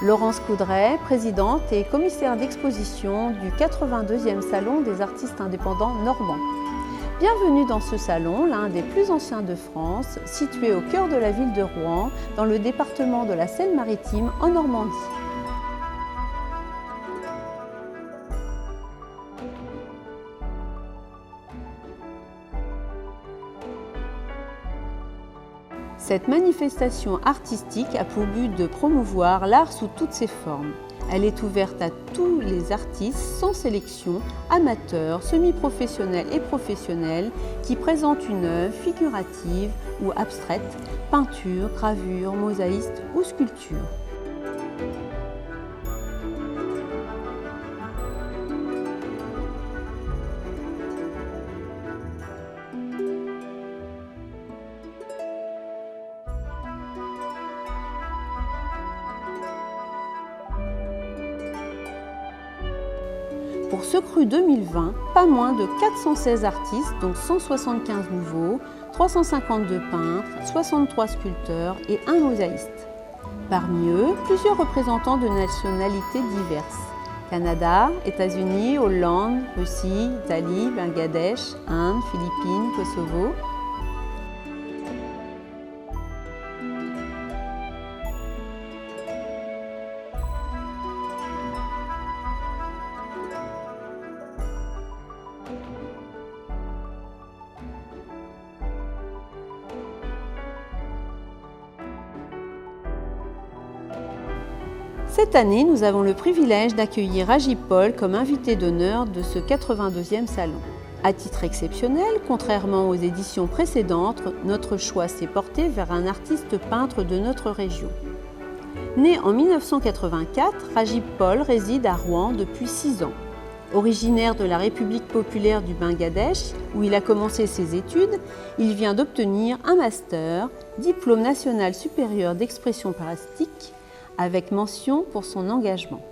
Laurence Coudray, présidente et commissaire d'exposition du 82e Salon des artistes indépendants normands. Bienvenue dans ce salon, l'un des plus anciens de France, situé au cœur de la ville de Rouen, dans le département de la Seine-Maritime, en Normandie. Cette manifestation artistique a pour but de promouvoir l'art sous toutes ses formes. Elle est ouverte à tous les artistes sans sélection, amateurs, semi-professionnels et professionnels qui présentent une œuvre figurative ou abstraite, peinture, gravure, mosaïste ou sculpture. Pour ce cru 2020, pas moins de 416 artistes, dont 175 nouveaux, 352 peintres, 63 sculpteurs et un mosaïste. Parmi eux, plusieurs représentants de nationalités diverses. Canada, États-Unis, Hollande, Russie, Italie, Bangladesh, Inde, Philippines, Kosovo. Cette année, nous avons le privilège d'accueillir Rajib Paul comme invité d'honneur de ce 82e salon. À titre exceptionnel, contrairement aux éditions précédentes, notre choix s'est porté vers un artiste peintre de notre région. Né en 1984, Rajib Paul réside à Rouen depuis 6 ans. Originaire de la République populaire du Bangladesh, où il a commencé ses études, il vient d'obtenir un master, diplôme national supérieur d'expression plastique, avec mention pour son engagement,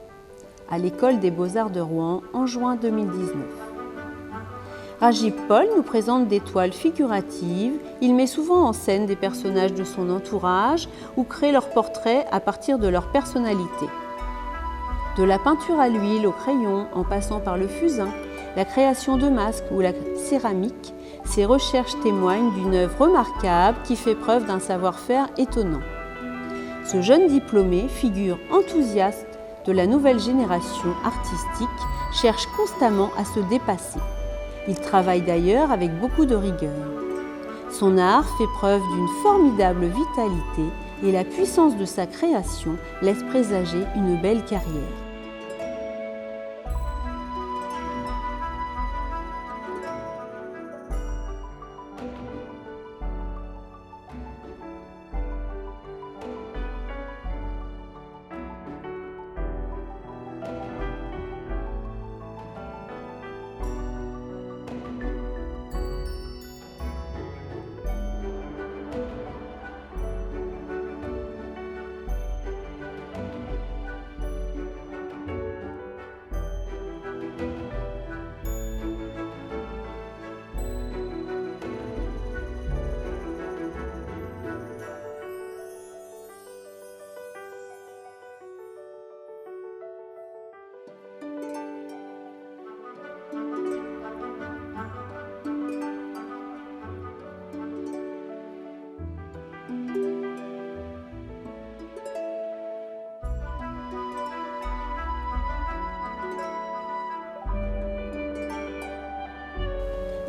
à l'École des Beaux-Arts de Rouen en juin 2019. Rajib Paul nous présente des toiles figuratives, il met souvent en scène des personnages de son entourage ou crée leurs portraits à partir de leur personnalité. De la peinture à l'huile, au crayon, en passant par le fusain, la création de masques ou la céramique, ses recherches témoignent d'une œuvre remarquable qui fait preuve d'un savoir-faire étonnant. Ce jeune diplômé, figure enthousiaste de la nouvelle génération artistique, cherche constamment à se dépasser. Il travaille d'ailleurs avec beaucoup de rigueur. Son art fait preuve d'une formidable vitalité et la puissance de sa création laisse présager une belle carrière.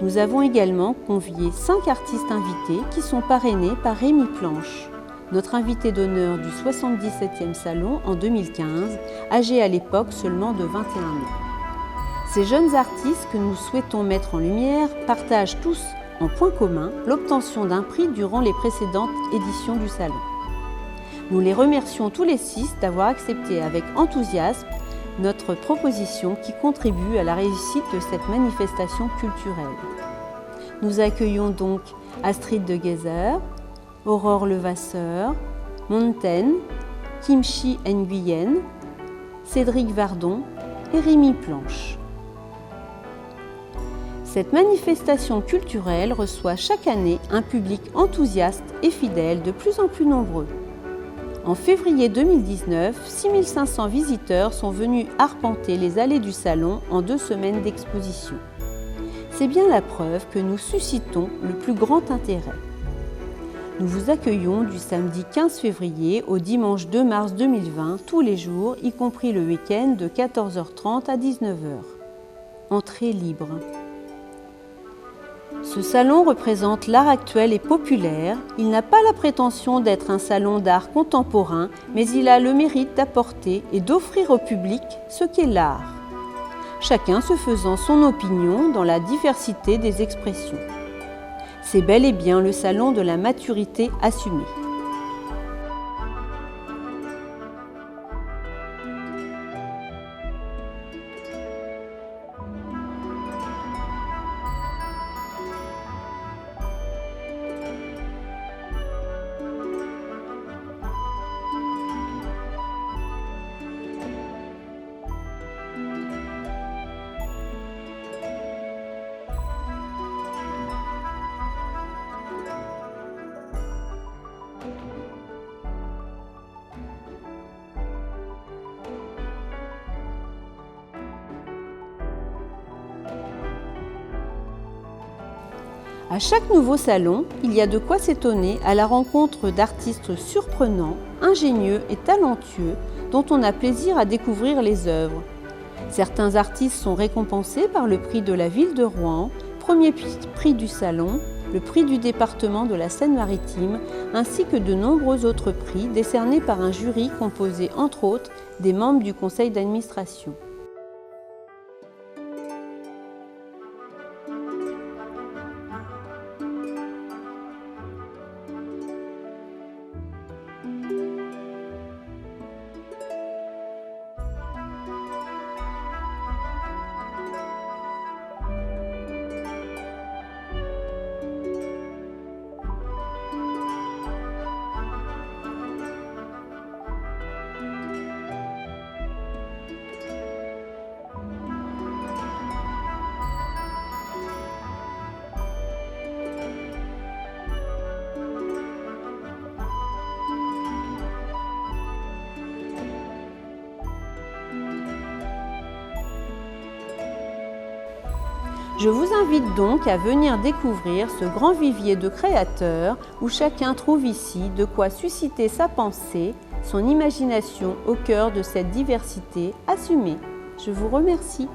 Nous avons également convié 5 artistes invités qui sont parrainés par Rémi Planche, notre invité d'honneur du 77e salon en 2015, âgé à l'époque seulement de 21 ans. Ces jeunes artistes que nous souhaitons mettre en lumière partagent tous en point commun l'obtention d'un prix durant les précédentes éditions du salon. Nous les remercions tous les 6 d'avoir accepté avec enthousiasme notre proposition qui contribue à la réussite de cette manifestation culturelle. Nous accueillons donc Astrid de Geyser, Aurore Levasseur, Montaigne, Kimchi Nguyen, Cédric Vardon et Rémi Planche. Cette manifestation culturelle reçoit chaque année un public enthousiaste et fidèle de plus en plus nombreux. En février 2019, 6500 visiteurs sont venus arpenter les allées du salon en 2 semaines d'exposition. C'est bien la preuve que nous suscitons le plus grand intérêt. Nous vous accueillons du samedi 15 février au dimanche 2 mars 2020, tous les jours, y compris le week-end, de 14h30 à 19h. Entrée libre. Ce salon représente l'art actuel et populaire. Il n'a pas la prétention d'être un salon d'art contemporain, mais il a le mérite d'apporter et d'offrir au public ce qu'est l'art. Chacun se faisant son opinion dans la diversité des expressions. C'est bel et bien le salon de la maturité assumée. À chaque nouveau salon, il y a de quoi s'étonner à la rencontre d'artistes surprenants, ingénieux et talentueux dont on a plaisir à découvrir les œuvres. Certains artistes sont récompensés par le prix de la ville de Rouen, premier prix du salon, le prix du département de la Seine-Maritime, ainsi que de nombreux autres prix décernés par un jury composé entre autres des membres du conseil d'administration. Je vous invite donc à venir découvrir ce grand vivier de créateurs où chacun trouve ici de quoi susciter sa pensée, son imagination au cœur de cette diversité assumée. Je vous remercie.